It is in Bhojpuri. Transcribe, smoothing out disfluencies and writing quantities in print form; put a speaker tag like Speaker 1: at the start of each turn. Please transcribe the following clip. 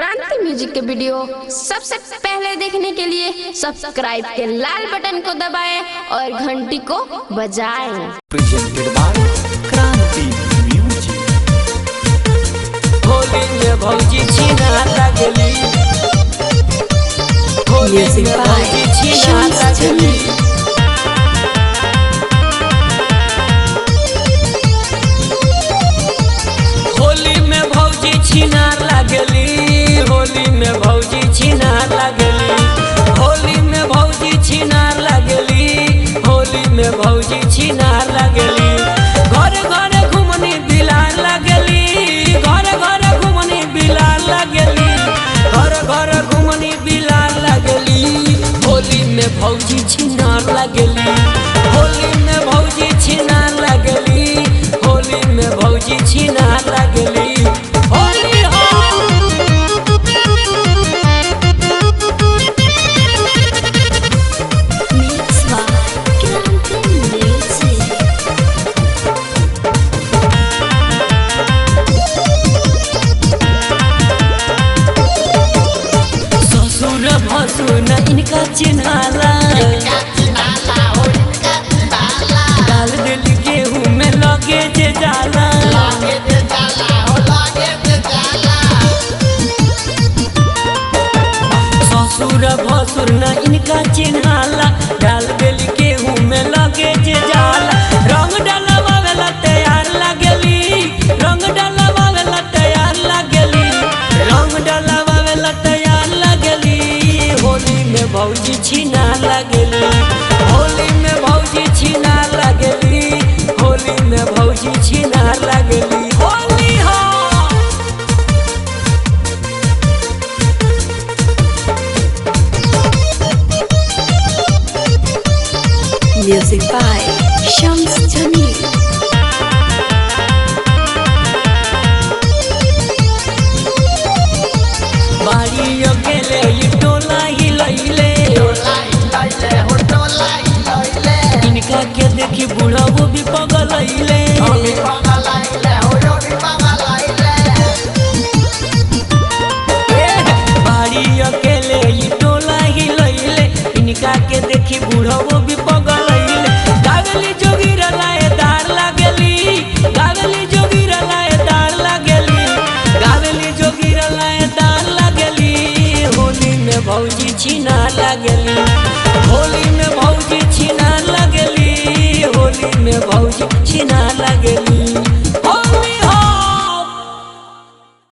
Speaker 1: क्रांति म्यूजिक के वीडियो सबसे पहले देखने के लिए सब्सक्राइब के लाल बटन को दबाएं और घंटी को बजाएं।
Speaker 2: प्रेजेंटेड बाय क्रांति म्यूजिक। होली में भौजी छीना लगली, होली में भौजी छीना लगली, होली में भौजी छीना लगली, होली में भौजी छीना लगली, होली में भौजी छीना लगली, होली में भौजी छीना लगली। घर घर घूमनी बिलार लगली, घर घर घूमनी बिलार लगली, घर घर घूमनी बिलार लगली। होली में भौजी छीना लगली, होली में भौजी छीना लगली, होली में भौजी छीना लगली। होली हो ससुर भसुर न इनका चिन्हाला, डाल दिल गेहूं में लगे जे जाला, ससुर भसुर न इनका चिन्हाला, डाल दिल गेहूं में लगे जे जाला। रंग डालवा वाला तैयार लगली, रंग डालवा वाला तैयार लगली, रंग डालवा वाला तैयार लगली। होली में भौजी छीना लगली, होली में भौजी छीना लगली, होली में भौजी छीना लगली। होली हो
Speaker 3: Music by Shams Jamil.
Speaker 2: बाड़ी अकेले ये टोला ही लैले, इनका के देखी बूढ़ा वो भी पगलैले। बाड़ी अकेले ये टोला ही लैले, इनका के देखी बूढ़ा वो भी पगलैले। गावली जोगी रलायदार लगली, गावली जोगी रलायदार लगली, गावली जोगी रलायदार लगली। होली में भौजी छीना लगली, होली में भौजी छीना लगली, होली में भौजी छीना लगली।